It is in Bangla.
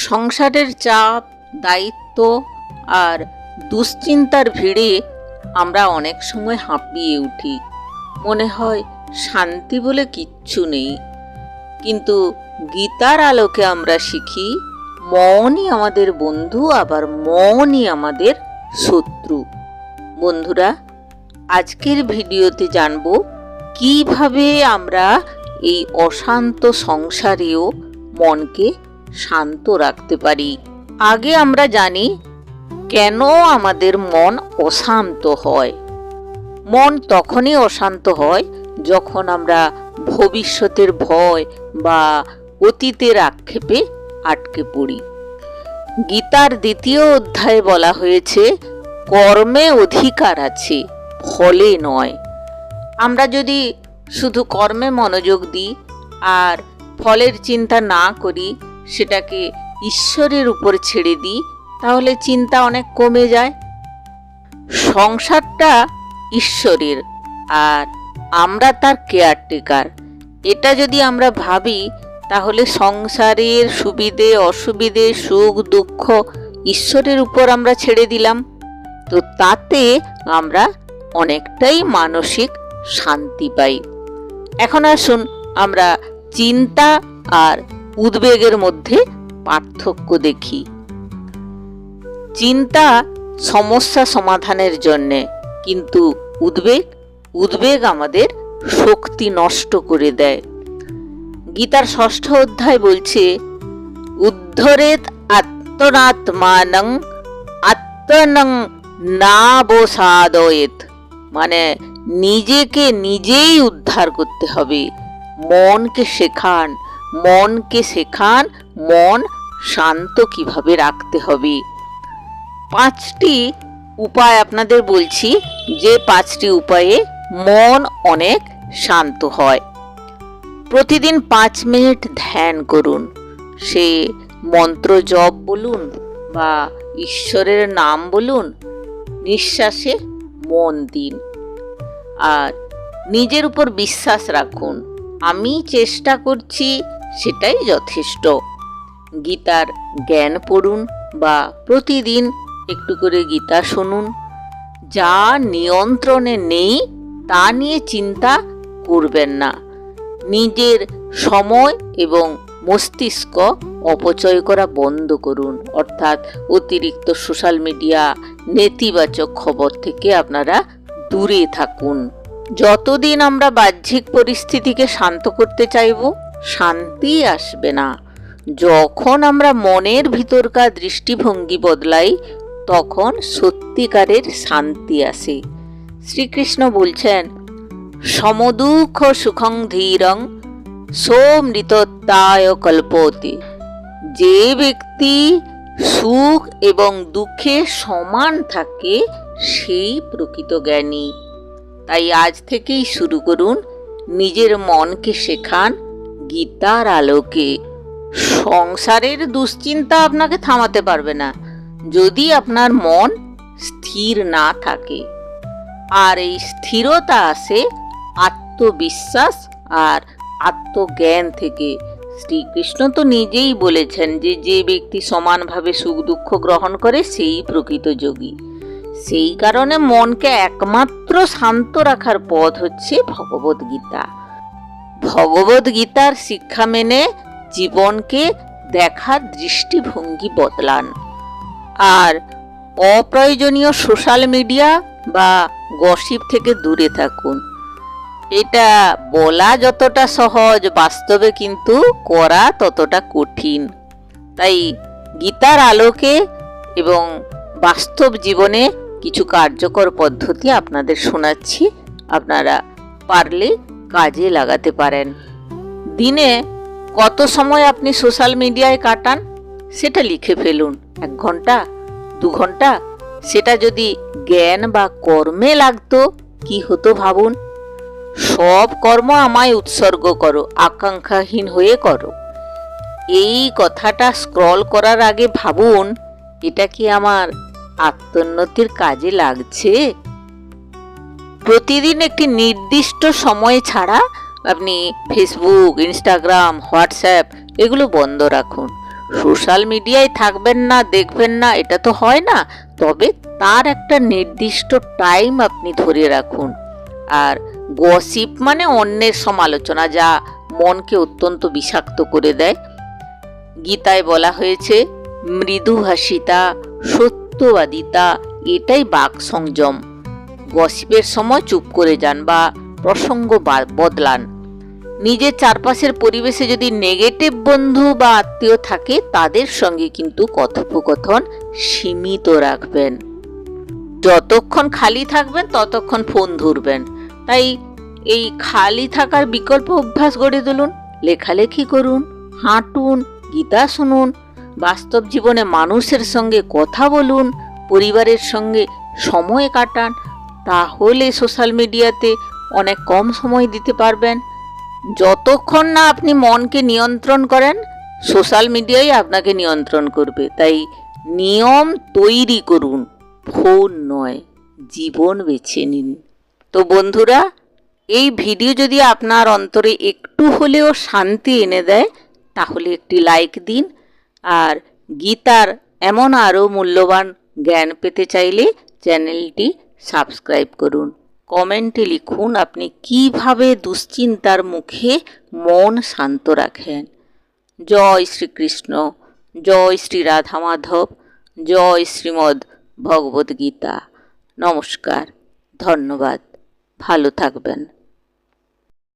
সংসারের চাপ, দায়িত্ব আর দুশ্চিন্তার ভিড়ে আমরা অনেক সময় হাঁপিয়ে উঠি। মনে হয় শান্তি বলে কিচ্ছু নেই। কিন্তু গীতার আলোকে আমরা শিখি মনই আমাদের বন্ধু, আবার মনই আমাদের শত্রু। বন্ধুরা, আজকের ভিডিওতে জানব কিভাবে আমরা এই অশান্ত সংসারেও মনকে শান্ত রাখতে পারি। আগে আমরা জানি কেন আমাদের মন অশান্ত হয়। মন তখনই অশান্ত হয় যখন আমরা ভবিষ্যতের ভয় বা অতীতের আক্ষেপে আটকে পড়ি। গীতার ২য় অধ্যায়ে বলা হয়েছে কর্মে অধিকার আছে, ফলে নয়। আমরা যদি শুধু কর্মে মনোযোগ দিই আর ফলের চিন্তা না করি, সেটাকে ঈশ্বরের উপর ছেড়ে দিই, তাহলে চিন্তা অনেক কমে যায়। সংসারটা ঈশ্বরের আর আমরা তার কেয়ারটেকার, এটা যদি আমরা ভাবি তাহলে সংসারের সুবিধে অসুবিধে, সুখ দুঃখ ঈশ্বরের উপর আমরা ছেড়ে দিলাম, তো তাতে আমরা অনেকটাই মানসিক শান্তি পাই। এখন আসুন আমরা চিন্তা আর উদ্বেগের মধ্যে পার্থক্য দেখি। চিন্তা সমস্যা সমাধানের জন্যে, কিন্তু উদ্বেগ আমাদের শক্তি নষ্ট করে দেয়। গীতার ৬ষ্ঠ অধ্যায় বলছে উদ্ধরেত আত্মনাত্মানং আত্মনং নাবসাদয়েত, মানে নিজেকে নিজেই উদ্ধার করতে হবে। মনকে শেখান মন শান্ত কিভাবে রাখতে হবে। 5টি উপায় আপনাদের বলছি, যে 5টি উপায়ে মন অনেক শান্ত হয়। প্রতিদিন 5 মিনিট ধ্যান করুন। সে মন্ত্র জপ বলুন বা ঈশ্বরের নাম বলুন, নিঃশ্বাসে মন দিন। আর নিজের উপর বিশ্বাস রাখুন, আমি চেষ্টা করছি, সেটাই যথেষ্ট। গীতার জ্ঞান পড়ুন বা প্রতিদিন একটু করে গীতা শুনুন। যা নিয়ন্ত্রণে নেই তা নিয়ে চিন্তা করবেন না। নিজের সময় এবং মস্তিষ্ক অপচয় করা বন্ধ করুন, অর্থাৎ অতিরিক্ত সোশ্যাল মিডিয়া, নেতিবাচক খবর থেকে আপনারা দূরে থাকুন। যতদিন আমরা বাহ্যিক পরিস্থিতিকে শান্ত করতে চাইব, শান্তি আসবে না। যখন আমরা মনের ভিতরকার দৃষ্টিভঙ্গি বদলাই, তখন সত্যিকারের শান্তি আসে। শ্রীকৃষ্ণ বলছেন সমদুঃখ সুখং ধীরং সোমৃতত্বায় কল্পতে। যে ব্যক্তি সুখ এবং দুঃখে সমান থাকে, সেই প্রকৃত জ্ঞানী। তাই আজ থেকেই শুরু করুন, নিজের মনকে শেখান গীতার আলোকে। সংসারের দুশ্চিন্তা আপনাকে থামাতে পারবে না যদি আপনার মন স্থির না থাকে। আর এই স্থিরতা আসে আত্মবিশ্বাস আর আত্মজ্ঞান থেকে। শ্রীকৃষ্ণ তো নিজেই বলেছেন যে ব্যক্তি সমানভাবে সুখ দুঃখ গ্রহণ করে, সেই প্রকৃত যোগী। সেই কারণে মনকে একমাত্র শান্ত রাখার পথ হচ্ছে ভগবদ্গীতা। ভগবদ্গীতার শিক্ষা মেনে জীবনকে দেখার দৃষ্টিভঙ্গি বদলান। আর অপ্রয়োজনীয় সোশ্যাল মিডিয়া বা গসিপ থেকে দূরে থাকুন। এটা বলা যতটা সহজ, বাস্তবে কিন্তু করা ততটা কঠিন। তাই গীতার আলোকে এবং বাস্তব জীবনে কিছু কার্যকর পদ্ধতি আপনাদের শোনাচ্ছি, আপনারা পারলে কাজে লাগাতে পারেন। দিনে কত সময় আপনি সোশ্যাল মিডিয়ায় কাটান, সেটা লিখে ফেলুন। 1 ঘন্টা, 2 ঘন্টা, সেটা যদি জ্ঞান বা কর্মে লাগতো, কি হতো ভাবুন। সব কর্ম আমায় উৎসর্গ করো, আকাঙ্ক্ষাহীন হয়ে করো। এই কথাটা স্ক্রল করার আগে ভাবুন, এটা কি আমার আত্মোন্নতির কাজে লাগছে? প্রতিদিন একটি নির্দিষ্ট সময় ছাড়া আপনি ফেসবুক, ইনস্টাগ্রাম, হোয়াটসঅ্যাপ এগুলো বন্ধ রাখুন। সোশ্যাল মিডিয়ায় থাকবেন না, দেখবেন না, এটা তো হয় না। তবে তার একটা নির্দিষ্ট টাইম আপনি ধরে রাখুন। আর গসিপ মানে অন্যের সমালোচনা, যা মনকে অত্যন্ত বিষাক্ত করে দেয়। গীতায় বলা হয়েছে, মৃদুভাষিতা, সত্যবাদিতা, এটাই বাক সংযম। গসিপের সময় চুপ করে যান বা প্রসঙ্গ বদলান। নিজের চারপাশের পরিবেশে যদি নেগেটিভ বন্ধু বা আত্মীয় থাকে, তাদের সঙ্গে কিন্তু কথোপকথন সীমিত রাখবেন। যতক্ষণ খালি থাকবেন ততক্ষণ ফোন ধরবেন। তাই এই খালি থাকার বিকল্প অভ্যাস গড়ে তুলুন। লেখালেখি করুন, হাঁটুন, গীতা শুনুন, বাস্তব জীবনে মানুষের সঙ্গে কথা বলুন, পরিবারের সঙ্গে সময় কাটান। তাহলে সোশ্যাল মিডিয়াতে অনেক কম সময় দিতে পারবেন। যতক্ষণ না আপনি মনকে নিয়ন্ত্রণ করেন, সোশ্যাল মিডিয়াই আপনাকে নিয়ন্ত্রণ করবে। তাই নিয়ম তৈরি করুন, ফোন নয়, জীবন বেছে নিন। তো বন্ধুরা, এই ভিডিও যদি আপনার অন্তরে একটু হলেও শান্তি এনে দেয়, তাহলে একটি লাইক দিন। আর গীতার এমন আরও মূল্যবান জ্ঞান পেতে চাইলে চ্যানেলটি সাবস্ক্রাইব করুন। কমেন্টে লিখুন আপনি কিভাবে দুশ্চিন্তার মুখে মন শান্ত রাখেন। জয় শ্রীকৃষ্ণ, জয় শ্রী রাধা মাধব, জয় শ্রীমদ্ ভগবদ্গীতা। নমস্কার, ধন্যবাদ, ভালো থাকবেন।